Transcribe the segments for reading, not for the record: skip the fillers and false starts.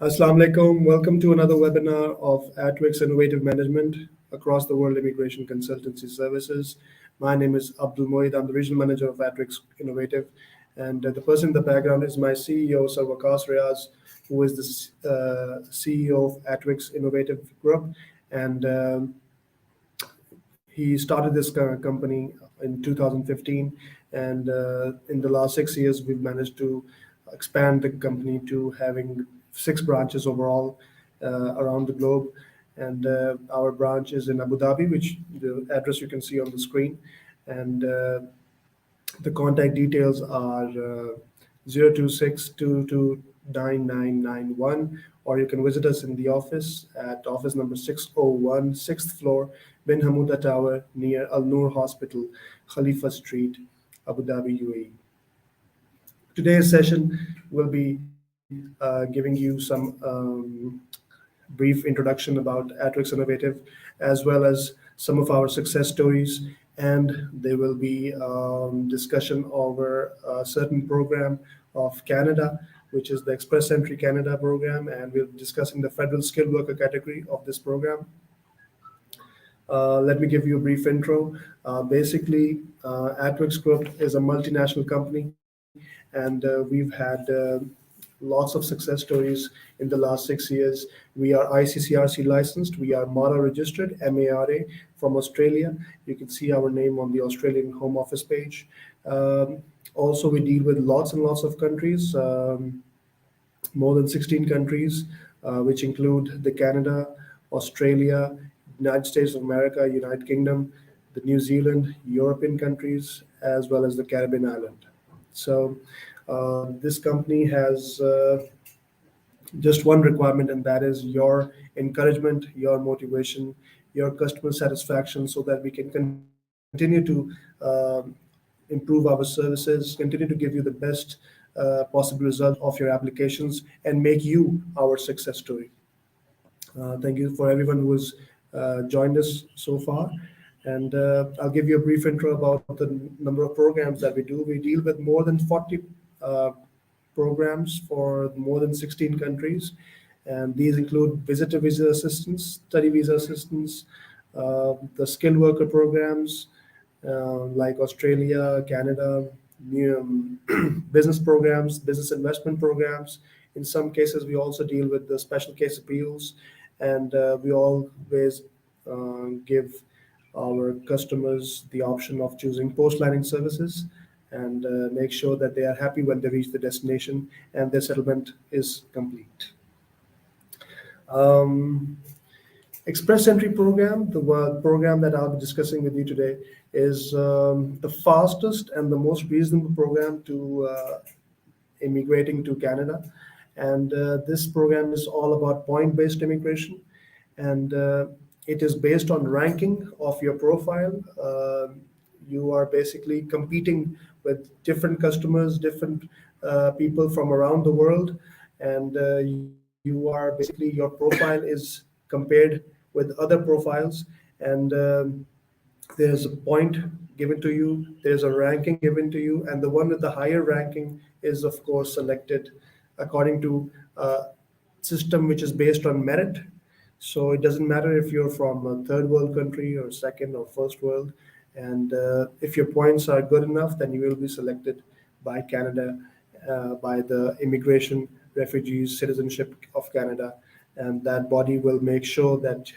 Assalamu alaikum. Welcome to another webinar of Atwix Innovative Management across the world immigration consultancy services. My name is Abdul Moeed. I'm the regional manager of Atwix Innovative. And the person in the background is my CEO, Sir Waqas Riaz, who is the CEO of Atwix Innovative Group. And he started this company in 2015. And in the last 6 years, we've managed to expand the company to having 6 branches overall around the globe. And our branch is in Abu Dhabi, which the address you can see on the screen. And the contact details are 026 or you can visit us in the office at office number 601, 6th floor, Bin Hamouda Tower, near Al Noor Hospital, Khalifa Street, Abu Dhabi, UAE. Today's session will be giving you some brief introduction about Atwix Innovative, as well as some of our success stories, and there will be discussion over a certain program of Canada, which is the Express Entry Canada program, and we'll be discussing the federal skilled worker category of this program. Let me give you a brief intro. Basically, Atwix Group is a multinational company, and we've had lots of success stories in the last 6 years. We are ICCRC licensed. We are MARA registered, MARA, from Australia. You can see our name on the Australian Home Office page. Also, we deal with lots and lots of countries, more than 16 countries, which include the Canada, Australia, United States of America, United Kingdom, the New Zealand, European countries, as well as the Caribbean island. So this company has just one requirement, and that is your encouragement, your motivation, your customer satisfaction, so that we can continue to improve our services, continue to give you the best possible result of your applications, and make you our success story. Thank you for everyone who has joined us so far. And I'll give you a brief intro about the number of programs that we do. We deal with more than 40 programs for more than 16 countries. And these include visitor visa assistance, study visa assistance, the skilled worker programs like Australia, Canada, business programs, business investment programs. In some cases, we also deal with the special case appeals. And we always give our customers the option of choosing post-landing services and make sure that they are happy when they reach the destination and their settlement is complete. Express Entry program, the program that I'll be discussing with you today, is the fastest and the most reasonable program to immigrating to Canada. And this program is all about point-based immigration. And it is based on ranking of your profile. You are basically competing with different customers, different people from around the world. And you are basically, your profile is compared with other profiles. And there's a point given to you, there's a ranking given to you, and the one with the higher ranking is, of course, selected according to a system which is based on merit. So it doesn't matter if you're from a third world country or second or first world. And if your points are good enough, then you will be selected by Canada, by the Immigration, Refugees, Citizenship of Canada. And that body will make sure that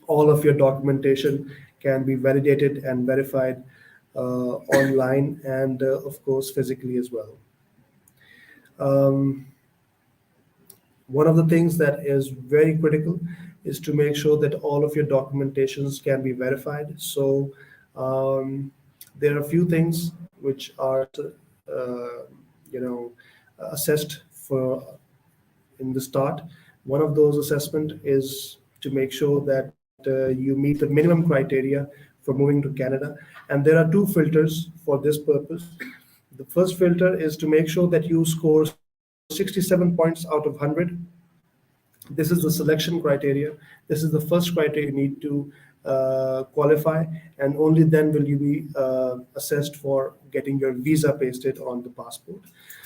all of your documentation can be validated and verified online and, of course, physically as well. One of the things that is very critical is to make sure that all of your documentations can be verified. So there are a few things which are, assessed for in the start. One of those assessment is to make sure that you meet the minimum criteria for moving to Canada. And there are 2 filters for this purpose. The first filter is to make sure that you score 67 points out of 100. This is the selection criteria. This is the first criteria you need to qualify, and only then will you be assessed for getting your visa pasted on the passport.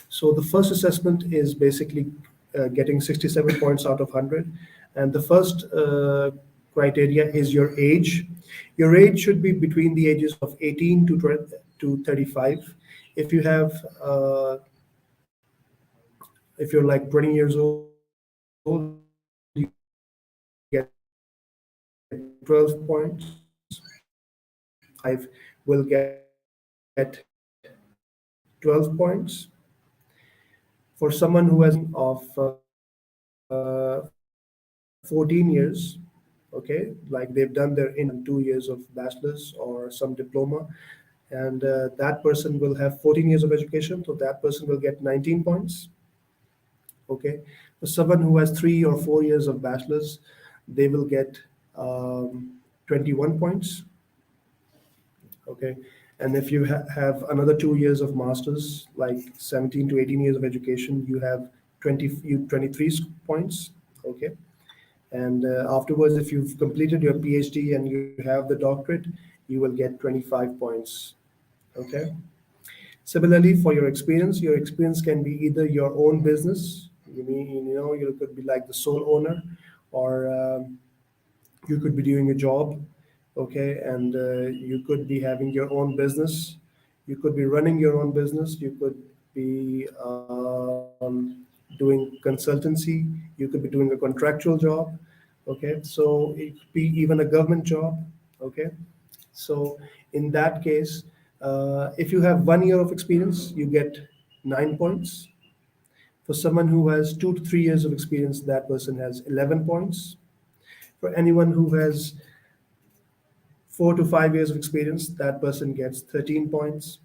So the first assessment is basically getting 67 points out of 100. And the first criteria is your age. Your age should be between the ages of 18 to 20, to 35. If you have, if you're like 20 years old, you get 12 points. Will get 12 points. For someone who has of 14 years, okay, like they've done their in 2 years of bachelor's or some diploma, and that person will have 14 years of education, so that person will get 19 points. Okay, for someone who has 3 or 4 years of bachelor's, they will get 21 points. Okay, and if you have another 2 years of masters, like 17 to 18 years of education, you have 23 points. Okay, and afterwards, if you've completed your PhD and you have the doctorate, you will get 25 points. Okay. Similarly, for your experience can be either your own business. You could be like the sole owner, or you could be doing a job, okay, and you could be having your own business. You could be running your own business. You could be doing consultancy. You could be doing a contractual job, okay. So it could be even a government job, okay. So in that case, if you have 1 year of experience, you get 9 points. For someone who has 2 to 3 years of experience, that person has 11 points. For anyone who has 4 to 5 years of experience, that person gets 13 points.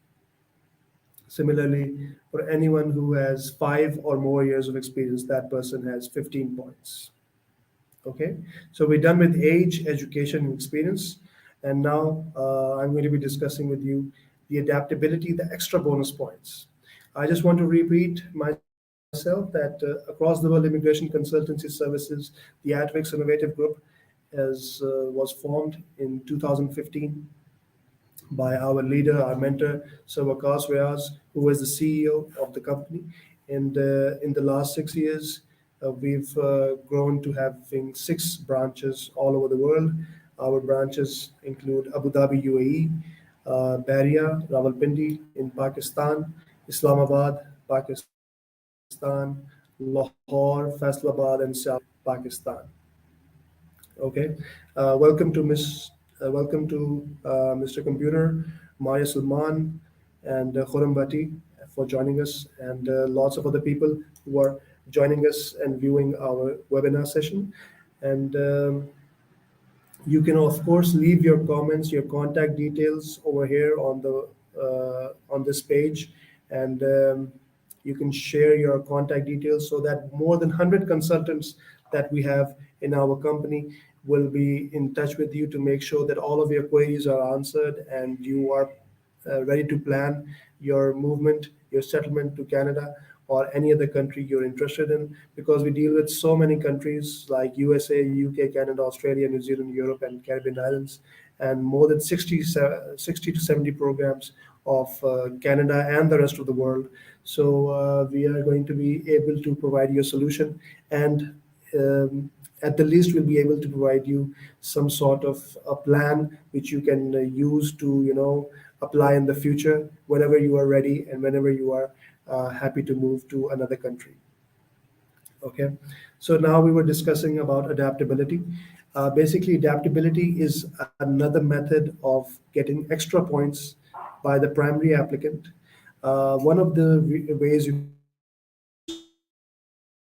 Similarly, for anyone who has 5 or more years of experience, that person has 15 points. Okay, so we're done with age, education, and experience. And now I'm going to be discussing with you the adaptability, the extra bonus points. I just want to repeat myself that across the world immigration consultancy services, the Advix Innovative Group was formed in 2015 by our leader, our mentor, Sir Waqas Riaz, who was the CEO of the company. And in the last 6 years, we've grown to having 6 branches all over the world. Our branches include Abu Dhabi, UAE, Bahria, Rawalpindi in Pakistan, Islamabad, Pakistan, Lahore, Faisalabad, and Sialkot, Pakistan. Okay, welcome to Mr. Computer, Maya Sulman, and Khurram Bhatti for joining us, and lots of other people who are joining us and viewing our webinar session. And you can, of course, leave your comments, your contact details over here on this page, and you can share your contact details so that more than 100 consultants that we have in our company will be in touch with you to make sure that all of your queries are answered and you are ready to plan your movement, your settlement to Canada or any other country you're interested in, because we deal with so many countries like USA, UK, Canada, Australia, New Zealand, Europe, and Caribbean islands, and more than 60 to 70 programs of Canada and the rest of the world. So we are going to be able to provide you a solution, and at the least we'll be able to provide you some sort of a plan which you can use to apply in the future whenever you are ready and whenever you are happy to move to another country. Okay, so now we were discussing about adaptability. Basically, adaptability is another method of getting extra points by the primary applicant. One of the ways you can do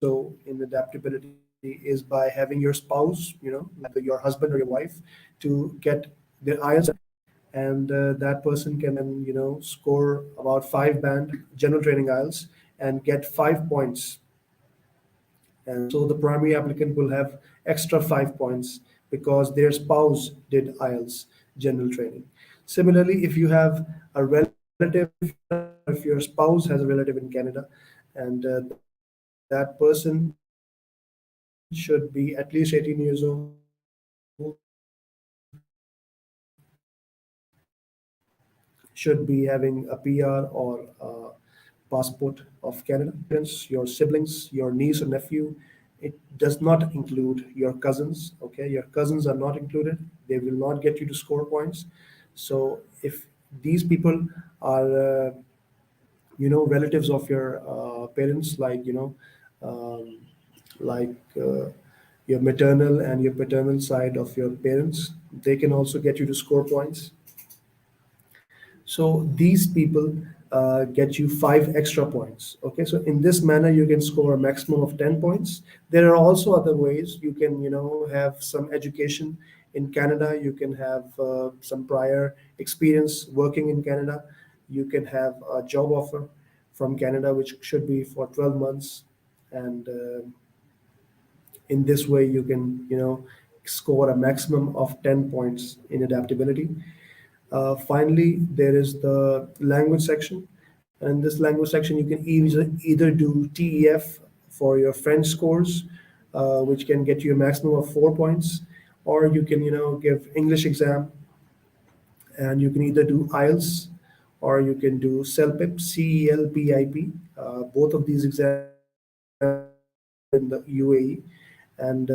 so in adaptability is by having your spouse, like your husband or your wife, to get their IELTS, and that person can then score about 5 band general training IELTS and get 5 points, and so the primary applicant will have extra 5 points because their spouse did IELTS general training. Similarly, if you have a relative in Canada, or if your spouse has a relative in Canada, and that person should be at least 18 years old, should be having a PR or passport of Canada. Parents, your siblings, your niece or nephew. It does not include your cousins. Okay, your cousins are not included. They will not get you to score points. So if these people are relatives of your parents, like um, like your maternal and your paternal side of your parents, they can also get you to score points. So these people get you 5 extra points. Okay, so in this manner, you can score a maximum of 10 points. There are also other ways you can, have some education in Canada. You can have some prior experience working in Canada. You can have a job offer from Canada, which should be for 12 months. And in this way, you can, score a maximum of 10 points in adaptability. Finally, there is the language section. And in this language section, you can either do TEF for your French scores, which can get you a maximum of 4 points, or you can, give English exam, and you can either do IELTS or you can do CELPIP, CELPIP. Both of these exams are in the UAE, and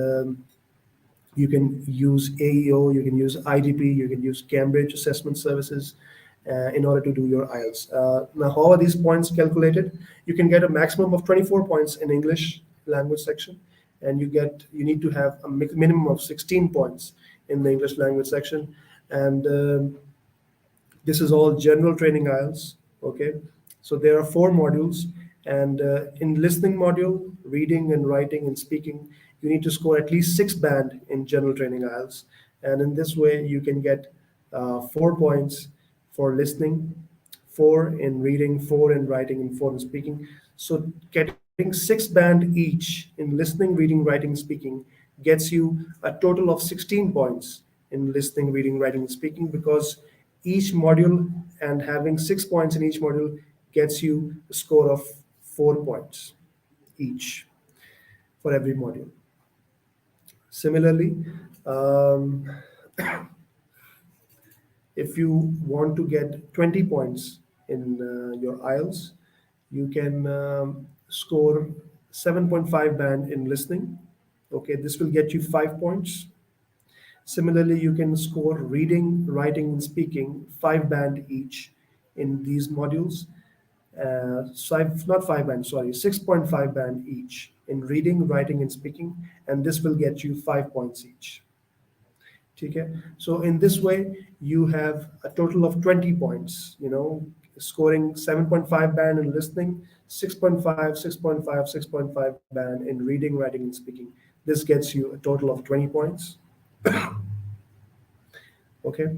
you can use AEO, you can use IDP, you can use Cambridge Assessment Services in order to do your IELTS. Now, how are these points calculated? You can get a maximum of 24 points in English language section, and you need to have a minimum of 16 points in the English language section, and this is all general training IELTS. Okay, so there are 4 modules, and in listening module, reading and writing and speaking, you need to score at least 6 band in general training IELTS, and in this way you can get 4 points for listening, 4 in reading, 4 in writing, and 4 in speaking. So getting 6 band each in listening, reading, writing, speaking gets you a total of 16 points in listening, reading, writing, and speaking, because each module, and having 6 points in each module, gets you a score of 4 points each for every module. Similarly, um, if you want to get 20 points in your IELTS, you can score 7.5 band in listening. Okay, this will get you 5 points. Similarly, you can score reading, writing, and speaking 5 band each in these modules. Not 5 band, sorry, 6.5 band each in reading, writing, and speaking, and this will get you 5 points each. Okay, so in this way, you have a total of 20 points, scoring 7.5 band in listening, 6.5, 6.5, 6.5 band in reading, writing, and speaking. This gets you a total of 20 points. Okay.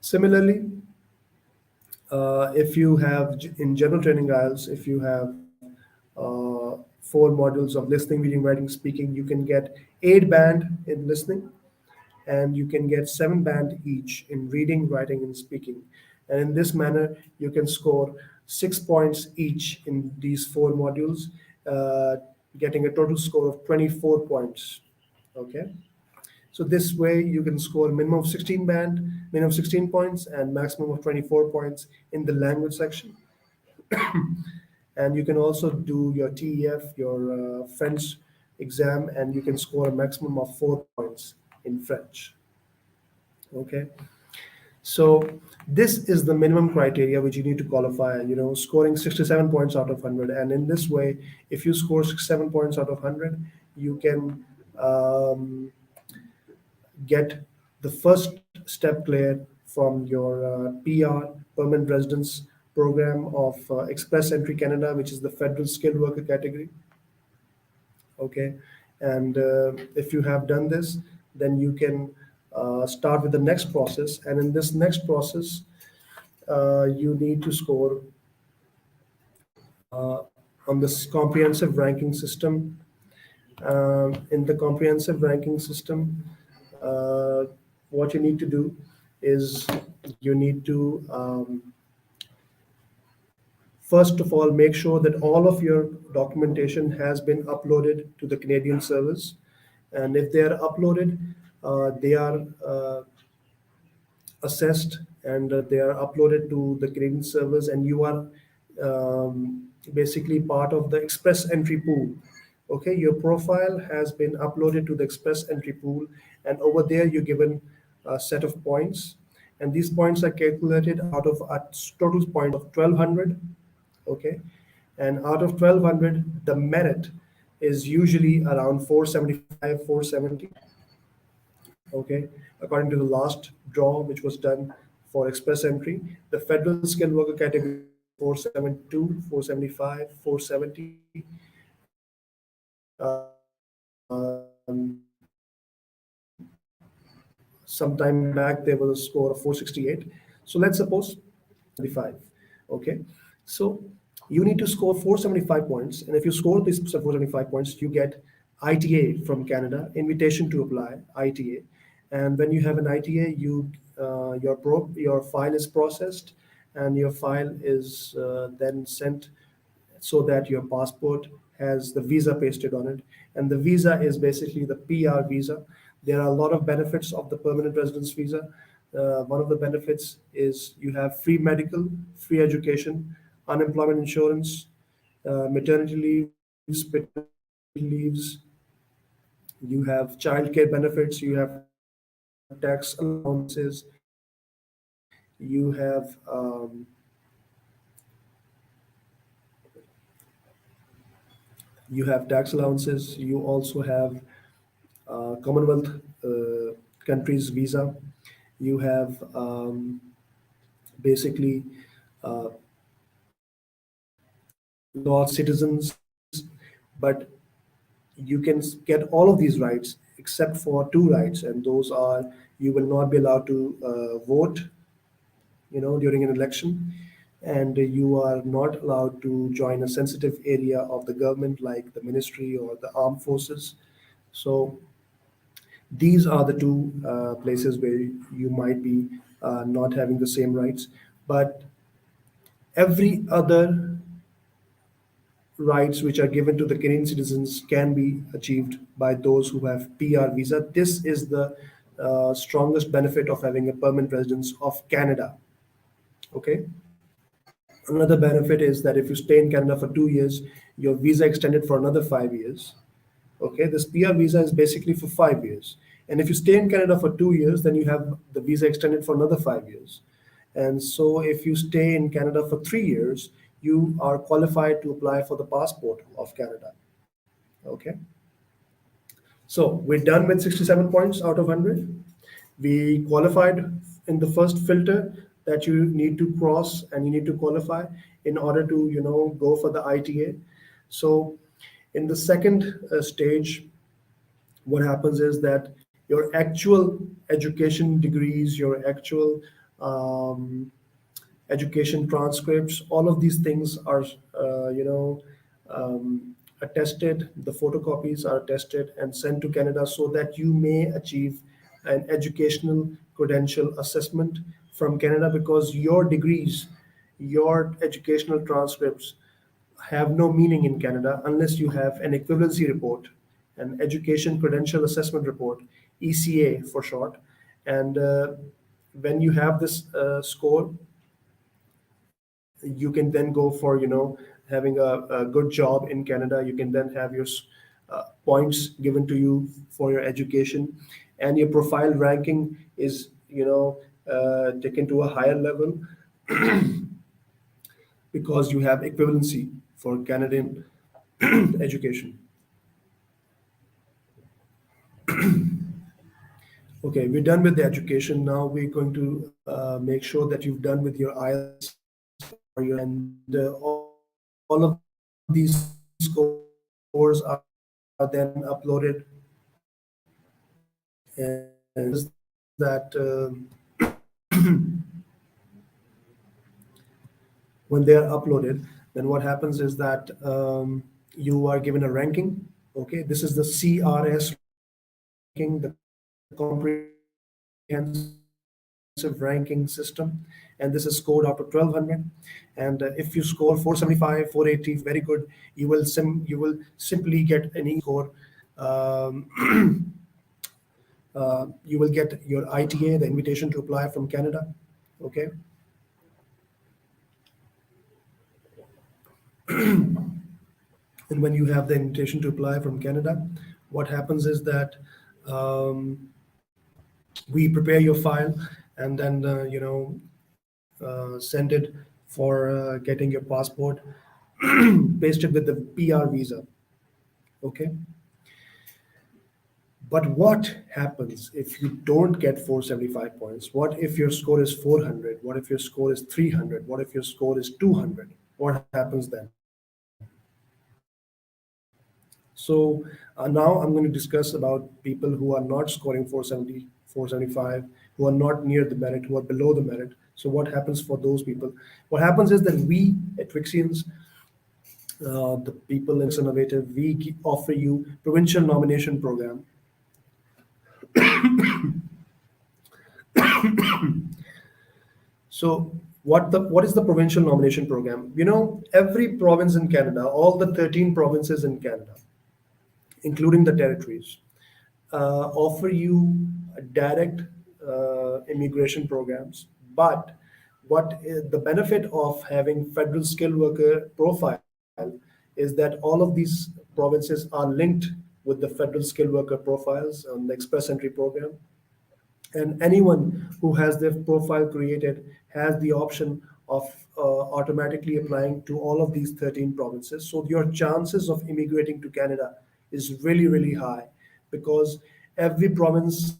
Similarly, if you have in general training IELTS, if you have 4 modules of listening, reading, writing, speaking, you can get 8 band in listening, and you can get 7 band each in reading, writing, and speaking. And in this manner, you can score 6 points each in these 4 modules, uh, getting a total score of 24 points. Okay. So this way you can score minimum of 16 band, minimum of 16 points, and maximum of 24 points in the language section. And you can also do your TEF, your French exam, and you can score a maximum of 4 points in French. Okay. So this is the minimum criteria which you need to qualify, scoring 67 points out of 100. And in this way, if you score 67 points out of 100, you can um, get the first step cleared from your PR, permanent residence program of Express Entry Canada, which is the federal skilled worker category. Okay, and if you have done this, then you can start with the next process. And in this next process, you need to score on this comprehensive ranking system. In the comprehensive ranking system, uh, what you need to do is you need to first of all make sure that all of your documentation has been uploaded to the Canadian servers, and if they are uploaded, they are assessed, and they are uploaded to the Canadian servers, and you are basically part of the express entry pool. Okay, your profile has been uploaded to the express entry pool, and over there you're given a set of points, and these points are calculated out of a total point of 1200. Okay, and out of 1200 the merit is usually around 475, 470. Okay, according to the last draw which was done for express entry, the federal skilled worker category is 472, 475, 470, sometime back there was a score of 468. So let's suppose 475. Okay, so you need to score 475 points, and if you score these 475 points, you get ITA from Canada, invitation to apply, ITA. And when you have an ITA, your file is processed, and your file is then sent so that your passport has the visa pasted on it. And the visa is basically the PR visa. There are a lot of benefits of the permanent residence visa. One of the benefits is you have free medical, free education, unemployment insurance, maternity leaves, paternity leaves. You have childcare benefits. You have tax allowances. You have tax allowances. You also have Commonwealth countries visa. You have basically law citizens, but you can get all of these rights except for two rights, and those are you will not be allowed to vote, during an election, and you are not allowed to join a sensitive area of the government like the ministry or the armed forces. So these are the two places where you might be not having the same rights, but every other rights which are given to the Canadian citizens can be achieved by those who have PR visa. This is the strongest benefit of having a permanent residence of Canada. Okay. Another benefit is that if you stay in Canada for 2 years, your visa extended for another 5 years. Okay, this PR visa is basically for 5 years. And if you stay in Canada for 2 years, then you have the visa extended for another 5 years. And so if you stay in Canada for 3 years, you are qualified to apply for the passport of Canada. Okay. So we're done with 67 points out of 100. We qualified in the first filter that you need to cross and you need to qualify in order to, go for the ITA. So in the second stage, what happens is that your actual education degrees, your actual um, education transcripts, all of these things are, attested. The photocopies are attested and sent to Canada so that you may achieve an educational credential assessment from Canada, because your degrees, your educational transcripts have no meaning in Canada unless you have an equivalency report, an education credential assessment report, ECA for short. And when you have this score, you can then go for having a good job in Canada. You can then have your points given to you for your education, and your profile ranking is taken to a higher level because you have equivalency for Canadian education. Okay, we're done with the education. Now we're going to make sure that you've done with your IELTS or your, and all of these scores are then uploaded, and that when they are uploaded, then what happens is that you are given a ranking. Okay, this is the CRS ranking, the comprehensive ranking system, and this is scored out of 1200. And if you score 475, 480, very good. You will simply get an easy score. You will get your ITA, the invitation to apply from Canada. Okay. And when you have the invitation to apply from Canada, what happens is that um, we prepare your file and then send it for getting your passport pasted with the PR visa. Okay, but what happens if you don't get 475 points? What if your score is 400? What if your score is 300? What if your score is 200? What happens then? So now I'm going to discuss about people who are not scoring 470, 475, who are not near the merit, who are below the merit. So what happens for those people? What happens is that we at Twixians, the people in Innovative, we offer you provincial nomination program. So what is the provincial nomination program? Every province in Canada, all the 13 provinces in Canada, including the territories, offer you direct immigration programs. But what is the benefit of having federal skilled worker profile is that all of these provinces are linked with the federal skilled worker profiles on the express entry program, and anyone who has their profile created has the option of automatically applying to all of these 13 provinces. So your chances of immigrating to Canada is really, really high, because every province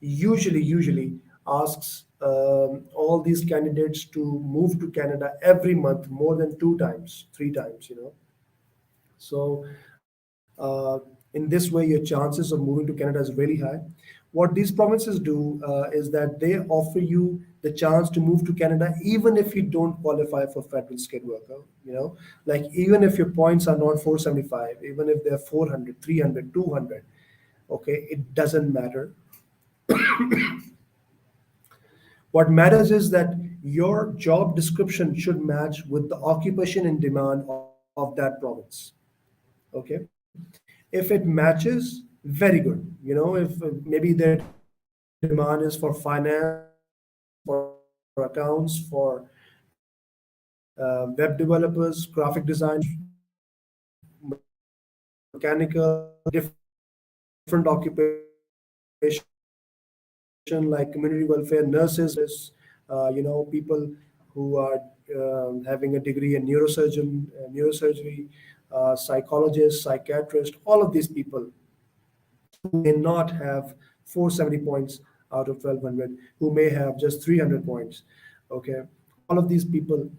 usually asks all these candidates to move to Canada every month more than 2 times, 3 times. So, in this way, your chances of moving to Canada is really high. What these provinces do is that they offer you the chance to move to Canada even if you don't qualify for federal skilled worker. Like even if your points are not 475, even if they're 400, 300, 200, okay, it doesn't matter. What matters is that your job description should match with the occupation and demand of that province. Okay, if it matches, very good. If maybe their demand is for finance, for accounts, for web developers, graphic designers, mechanical, different occupation like community welfare, nurses, people who are having a degree in neurosurgery, psychologists, psychiatrists, all of these people who may not have 470 points out of 1200, who may have just 300 points. Okay, all of these people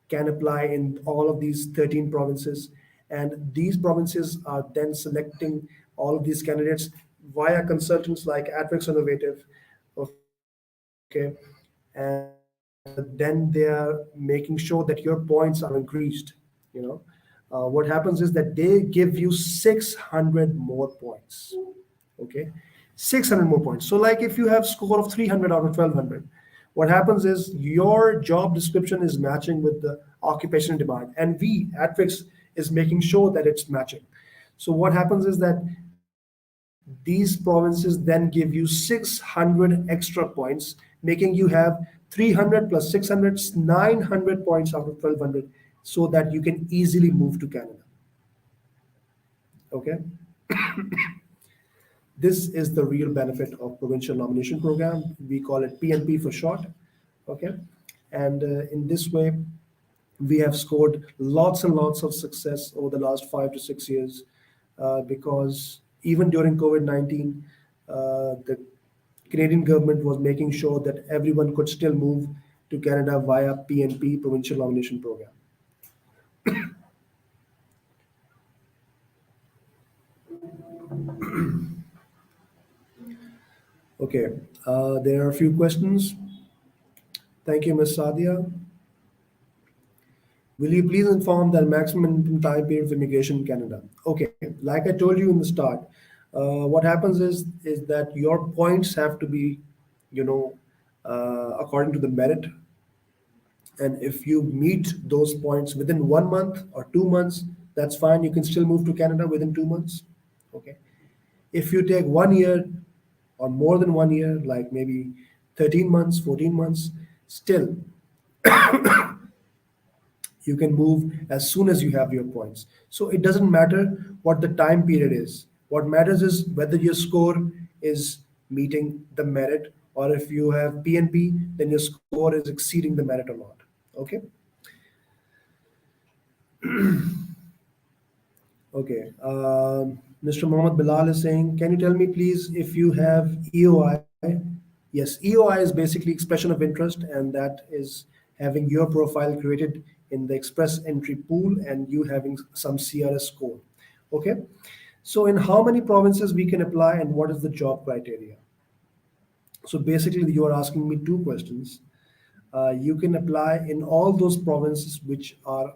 can apply in all of these 13 provinces, and these provinces are then selecting all of these candidates via consultants like Advex Innovative. Okay, and then they are making sure that your points are increased. What happens is that they give you 600 more points. Okay, 600 more points. So like if you have score of 300 out of 1200, what happens is your job description is matching with the occupation demand, and we Atrix is making sure that it's matching. So what happens is that these provinces then give you 600 extra points, making you have 300 plus 600, 900 points out of 1200, so that you can easily move to Canada. Okay, this is the real benefit of provincial nomination program. We call it PNP for short. Okay, and in this way, we have scored lots and lots of success over the last 5 to 6 years, because even during COVID-19, the Canadian government was making sure that everyone could still move to Canada via PNP, provincial nomination program. Okay, there are a few questions. Thank you, Ms. Sadia. Will you please inform the maximum time period of immigration in Canada? Okay, like I told you in the start, what happens is that your points have to be, according to the merit, and if you meet those points within 1 month or 2 months, that's fine. You can still move to Canada within 2 months. Okay, if you take 1 year or more than 1 year, like maybe 13 months, 14 months, still You can move as soon as you have your points. So it doesn't matter what the time period is. What matters is whether your score is meeting the merit, or if you have PNP, then your score is exceeding the merit or not. Okay. Okay. Mr. Mohammed Bilal is saying, can you tell me please if you have EOI? Yes, EOI is basically expression of interest, and that is having your profile created in the express entry pool and you having some CRS score. Okay. So in how many provinces we can apply and what is the job criteria? So basically, you are asking me two questions. You can apply in all those provinces which are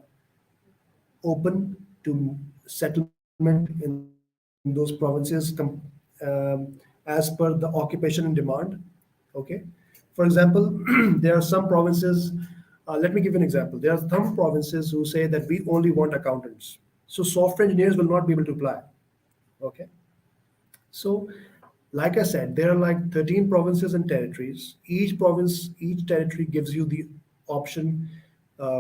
open to settlement in those provinces as per the occupation and demand. Okay. For example, there are some provinces, let me give you an example. There are some provinces who say that we only want accountants. So software engineers will not be able to apply. Okay. So, like I said, there are like 13 provinces and territories. Each province, each territory gives you the option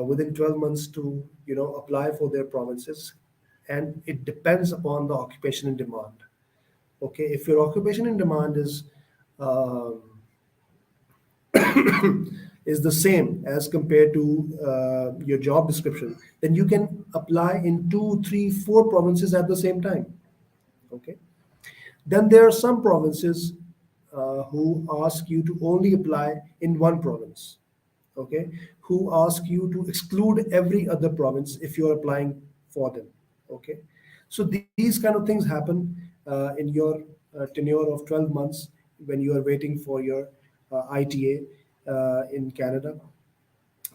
within 12 months to, apply for their provinces. And it depends upon the occupation and demand. Okay, if your occupation and demand um is the same as compared to your job description, then you can apply in two, three, four provinces at the same time. Okay. Then there are some provinces who ask you to only apply in one province, okay, who ask you to exclude every other province if you're applying for them, okay. So these kind of things happen in your tenure of 12 months when you are waiting for your ITA in Canada.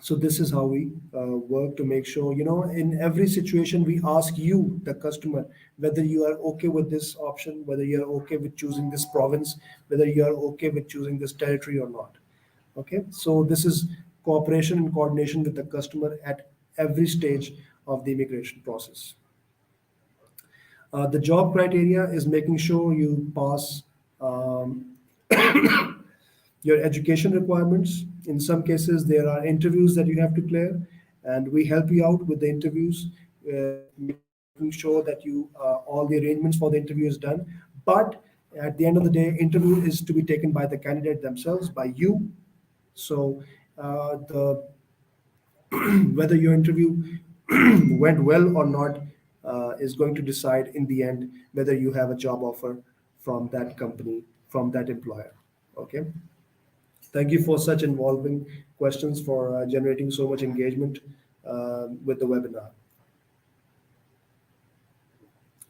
So this is how we work to make sure, in every situation we ask you, the customer, whether you are okay with this option, whether you are okay with choosing this province, whether you are okay with choosing this territory or not. Okay, so this is cooperation and coordination with the customer at every stage of the immigration process. The job criteria is making sure you pass um, your education requirements. In some cases, there are interviews that you have to clear, and we help you out with the interviews, making sure that all the arrangements for the interview is done. But at the end of the day, interview is to be taken by the candidate themselves, by you. So the whether your interview went well or not is going to decide in the end whether you have a job offer from that company, from that employer. Okay. Thank you for such involving questions, for generating so much engagement with the webinar.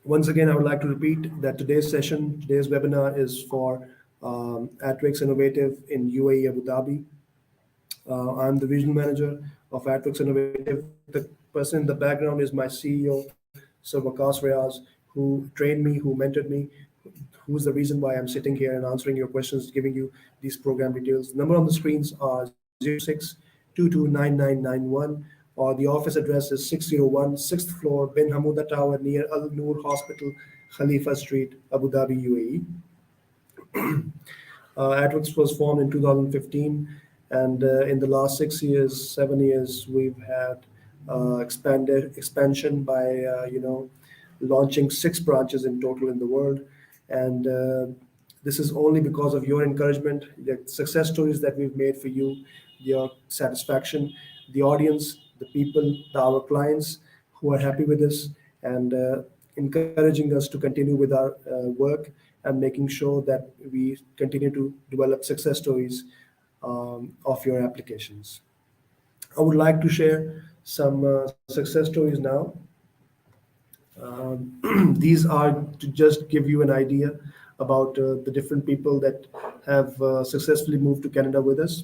Once again, I would like to repeat that today's webinar is for Atrix Innovative in UAE Abu Dhabi. I'm the regional manager of Atrix Innovative. The person in the background is my CEO, Sir Waqas Riaz, who trained me, who mentored me, who's the reason why I'm sitting here and answering your questions, giving you these program details. The number on the screens are 06229991, or the office address is 601 6th floor, Bin Hamuda Tower, near Al Noor Hospital, Khalifa Street, Abu Dhabi, UAE. AdWorks was formed in 2015, and in the last 6 years, 7 years, we've had expanded expansion by launching 6 branches in total in the world, and this is only because of your encouragement, the success stories that we've made for you, your satisfaction, the audience, the people, our clients who are happy with us, and encouraging us to continue with our work and making sure that we continue to develop success stories of your applications. I would like to share some success stories now. These are to just give you an idea about the different people that have successfully moved to Canada with us,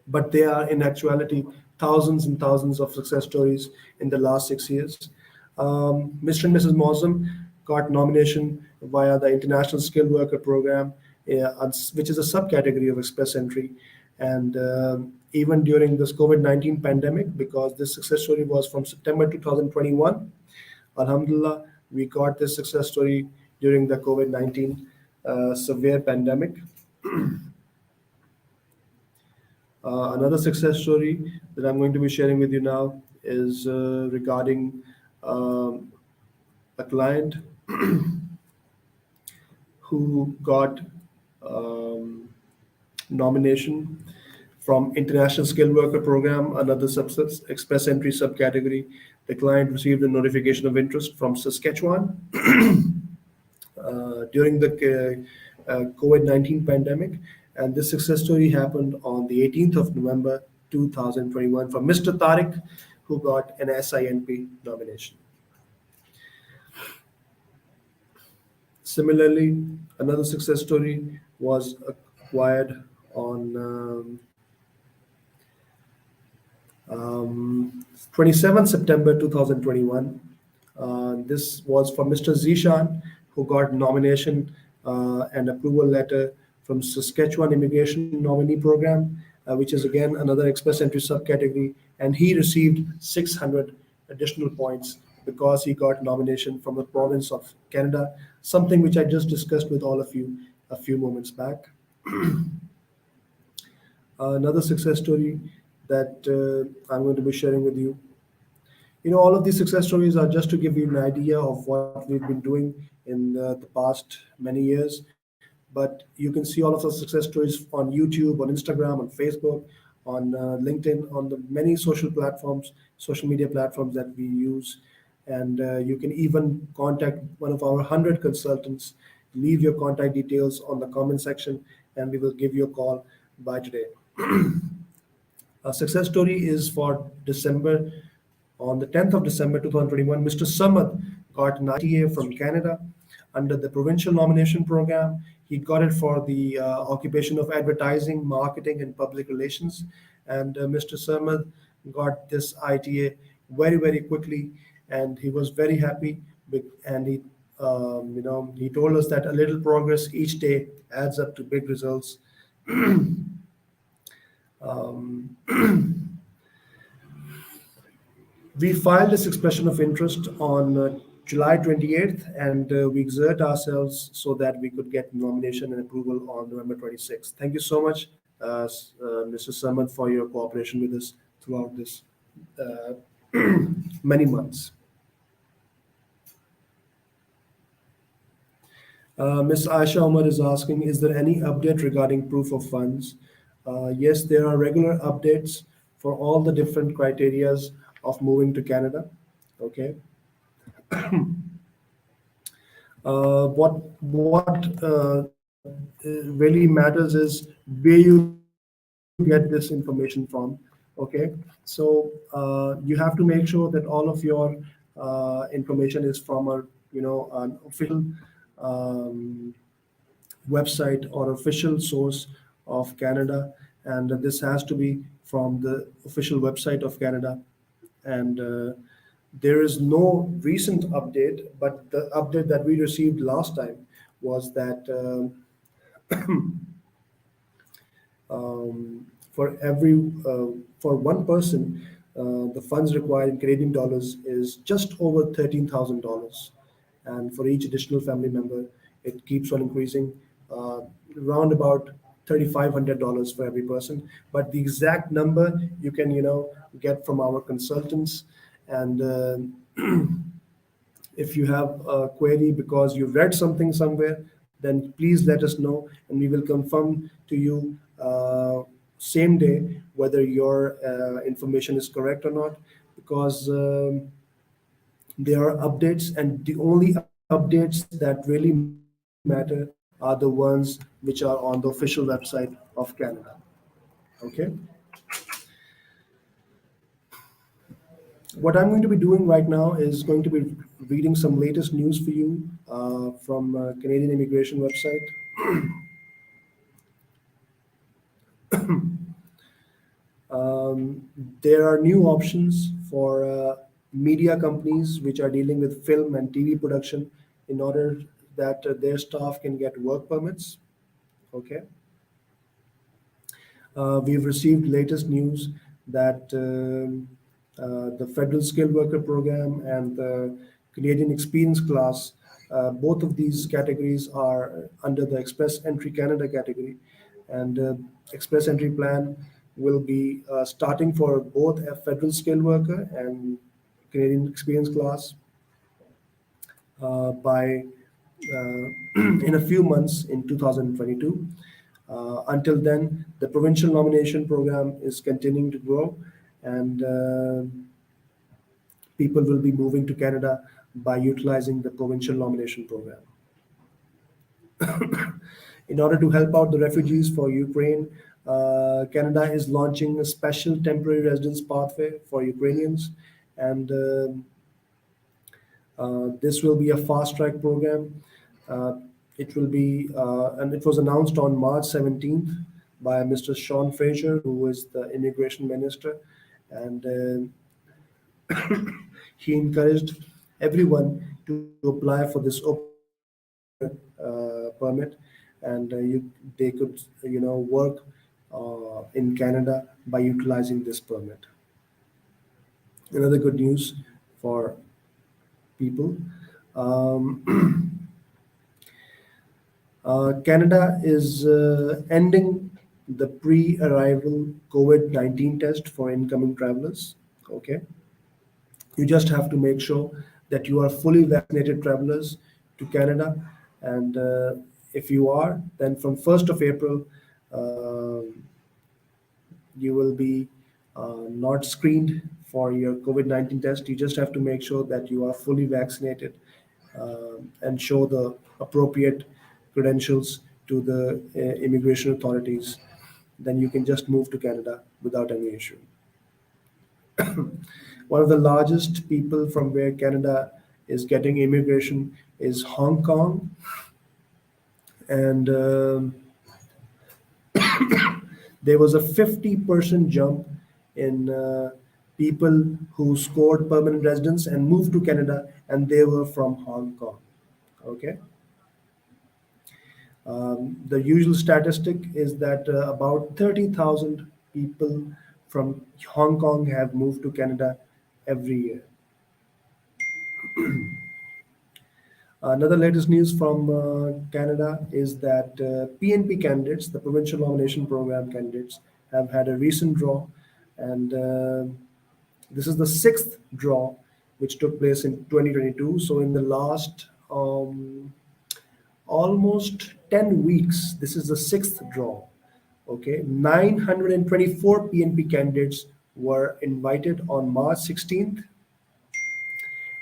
but there are in actuality thousands and thousands of success stories in the last 6 years. Mr. and Mrs. Mosum got nomination via the International Skilled Worker Program, which is a subcategory of Express Entry. And even during this COVID-19 pandemic, because this success story was from September 2021, Alhamdulillah, we got this success story during the COVID-19 severe pandemic. Another success story that I'm going to be sharing with you now is regarding um, a client who got um, nomination from International Skilled Worker Program, another express entry subcategory. The client received a notification of interest from Saskatchewan during the COVID-19 pandemic. And this success story happened on the 18th of November 2021 for Mr. Tariq, who got an SINP nomination. Similarly, another success story was acquired on 27th September 2021. This was for Mr. Zishan, who got nomination and approval letter from Saskatchewan Immigration Nominee Program, which is again another express entry subcategory, and he received 600 additional points because he got nomination from the province of Canada, something which I just discussed with all of you a few moments back. Another success story that I'm going to be sharing with you. All of these success stories are just to give you an idea of what we've been doing in the past many years. But you can see all of the success stories on YouTube, on Instagram, on Facebook, on LinkedIn, on the many social media platforms that we use. And you can even contact one of our 100 consultants. Leave your contact details on the comment section, and we will give you a call by today. A success story is for December. On the 10th of December 2021, Mr. Samad got an ITA from Canada under the provincial nomination program. He got it for the occupation of advertising, marketing, and public relations. And Mr. Samad got this ITA very, very quickly, and he was very happy. And he told us that a little progress each day adds up to big results. Um, We filed this expression of interest on July 28th, and we exert ourselves so that we could get nomination and approval on November 26th. Thank you so much, Mr. Samad, for your cooperation with us throughout this uh, many months. Ms. Aisha Omar is asking, is there any update regarding proof of funds? Yes, there are regular updates for all the different criterias of moving to Canada. Okay. What really matters is where you get this information from. Okay. So you have to make sure that all of your information is from an official um, website or official source of Canada, and this has to be from the official website of Canada. And there is no recent update, but the update that we received last time was that for for one person, the funds required in Canadian dollars is just over $13,000, and for each additional family member, it keeps on increasing, uh, around about $3,500 for every person. But the exact number you can get from our consultants, and if you have a query because you read something somewhere, then please let us know, and we will confirm to you same day whether your information is correct or not. Because there are updates, and the only updates that really matter are the ones which are on the official website of Canada. Okay. What I'm going to be doing right now is going to be reading some latest news for you from Canadian immigration website. Um, there are new options for media companies which are dealing with film and TV production in order that their staff can get work permits. Okay. We've received latest news that the Federal Skilled Worker Program and the Canadian Experience Class, both of these categories are under the Express Entry Canada category. And Express Entry Plan will be starting for both a federal skilled worker and Canadian experience class by in a few months in 2022. Until then, the provincial nomination program is continuing to grow, and people will be moving to Canada by utilizing the provincial nomination program. In order to help out the refugees for Ukraine, Canada is launching a special temporary residence pathway for Ukrainians, and this will be a fast track program. Uh, it will be, and it was announced on March 17th by Mr. Sean Fraser, who is the immigration minister, and he encouraged everyone to apply for this open permit, and they could, work in Canada by utilizing this permit. Another good news for people. Um, Canada is ending the pre-arrival COVID-19 test for incoming travelers. Okay, you just have to make sure that you are fully vaccinated travelers to Canada, and if you are, then from 1st of April, you will be not screened for your COVID-19 test. You just have to make sure that you are fully vaccinated and show the appropriate credentials to the immigration authorities. Then you can just move to Canada without any issue. One of the largest people from where Canada is getting immigration is Hong Kong, and there was a 50% jump in people who scored permanent residence and moved to Canada, and they were from Hong Kong. Okay. The usual statistic is that about 30,000 people from Hong Kong have moved to Canada every year. Another latest news from Canada is that PNP candidates, the Provincial Nomination Program candidates, have had a recent draw, and this is the sixth draw which took place in 2022. So, in the last almost 10 weeks, this is the sixth draw. Okay, 924 PNP candidates were invited on March 16th,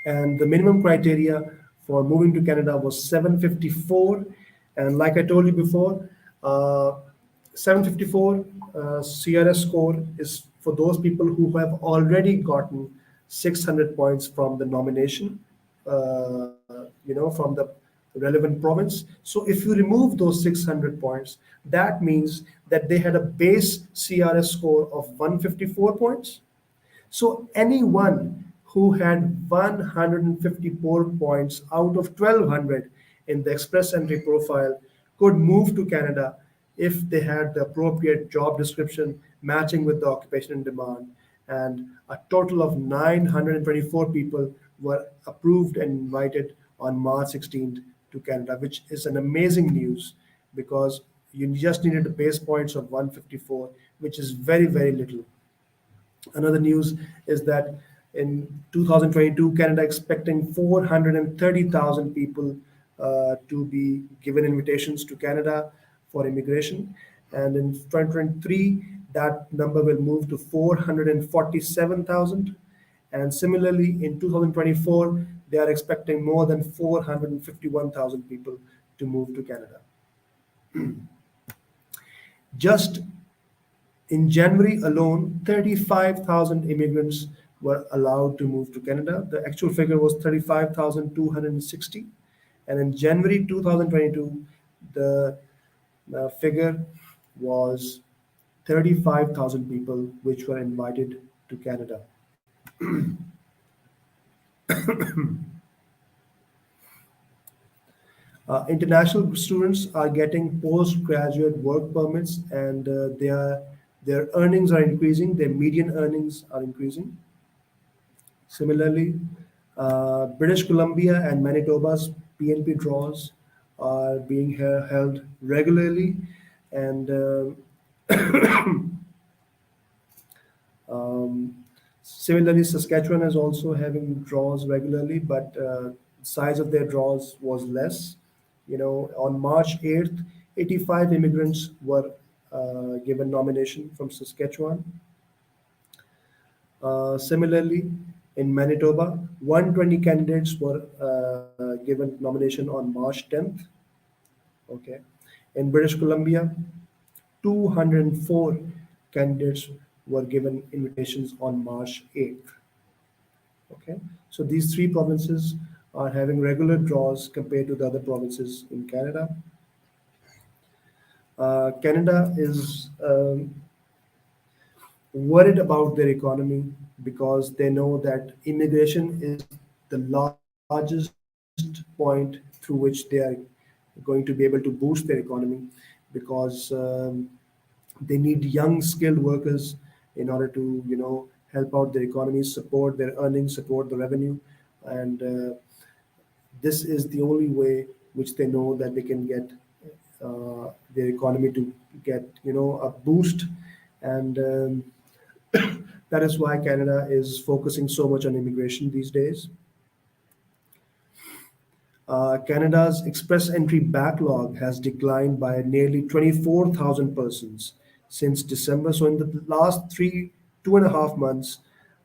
and the minimum criteria for moving to Canada was 754. And like I told you before, 754 CRS score is for those people who have already gotten 600 points from the nomination, from the relevant province. So if you remove those 600 points, that means that they had a base CRS score of 154 points. So anyone who had 154 points out of 1200 in the express entry profile could move to Canada if they had the appropriate job description matching with the occupation in demand. And a total of 924 people were approved and invited on March 16th to Canada, which is an amazing news because you just needed the base points of 154, which is very, very little. Another news is that in 2022, Canada expecting 430,000 people to be given invitations to Canada for immigration. And in 2023, that number will move to 447,000. And similarly, in 2024, they are expecting more than 451,000 people to move to Canada. Just in January alone, 35,000 immigrants were allowed to move to Canada. The actual figure was 35,260. And in January 2022, the figure was 35,000 people which were invited to Canada. International students are getting postgraduate work permits, and their earnings are increasing. Their median earnings are increasing. Similarly, British Columbia and Manitoba's PNP draws are being held regularly, and Um, Similarly, Saskatchewan is also having draws regularly, but size of their draws was less. On March 8th, 85 immigrants were given nomination from Saskatchewan. Similarly, in Manitoba, 120 candidates were given nomination on March 10th. Okay. In British Columbia, 204 candidates were given invitations on March 8th. Okay. So these three provinces are having regular draws compared to the other provinces in Canada. Canada is worried about their economy because they know that immigration is the largest point through which they are going to be able to boost their economy because they need young skilled workers in order to help out their economy, support their earnings, support the revenue, and this is the only way which they know that they can get their economy to get a boost. And that is why Canada is focusing so much on immigration these days. Canada's express entry backlog has declined by nearly 24,000 persons since December. So, in the last 2.5 months,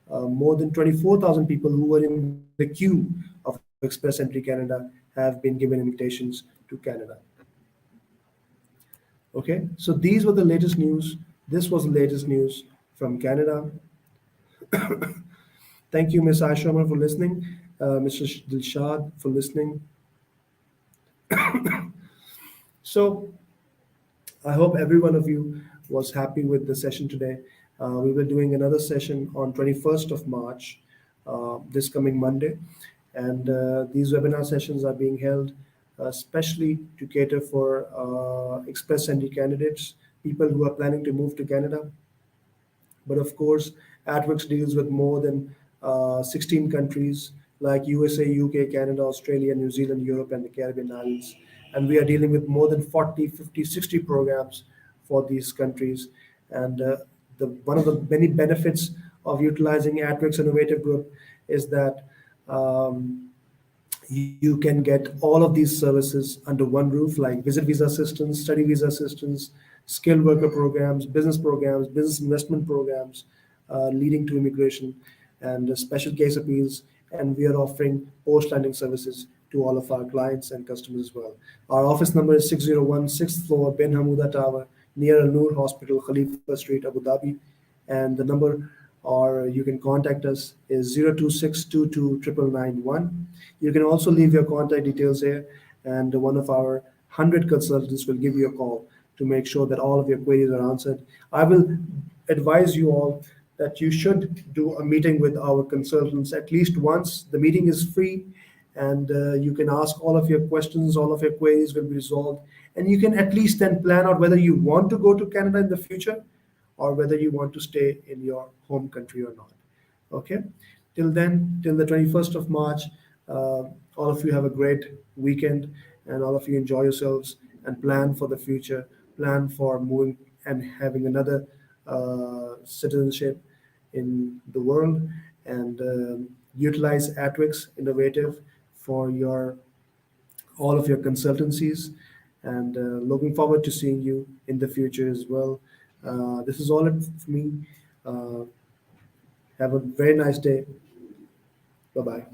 more than 24,000 people who were in the queue of Express Entry Canada have been given invitations to Canada. Okay, so these were the latest news. This was the latest news from Canada. Thank you, Ms. Aishwarman, for listening, Mr. Dilshad for listening. So, I hope every one of you was happy with the session today. We were doing another session on 21st of March, this coming Monday, and these webinar sessions are being held especially to cater for express entry candidates, people who are planning to move to Canada. But of course, AdWorks deals with more than 16 countries like USA, UK, Canada, Australia, New Zealand, Europe, and the Caribbean islands. And we are dealing with more than 40, 50, 60 programs for these countries. And one of the many benefits of utilizing AdWorks Innovative Group is that um, you can get all of these services under one roof, like visit visa assistance, study visa assistance, skilled worker programs, business investment programs leading to immigration, and special case appeals. And we are offering post landing services to all of our clients and customers as well. Our office number is 601 6th floor, Ben Hamuda Tower, near Al Noor Hospital, Khalifa Street, Abu Dhabi. And the number, or you can contact us, is 02622 You can also leave your contact details here, and one of our 100 consultants will give you a call to make sure that all of your queries are answered. I will advise you all that you should do a meeting with our consultants at least once. The meeting is free, and you can ask all of your questions, all of your queries will be resolved, and you can at least then plan out whether you want to go to Canada in the future or whether you want to stay in your home country or not. Okay. Till then, till the 21st of March, all of you have a great weekend, and all of you enjoy yourselves and plan for the future, plan for moving and having another citizenship in the world, and utilize Atwix Innovative for your all of your consultancies, and looking forward to seeing you in the future as well. This is all it for me. Uh, have a very nice day. Bye bye.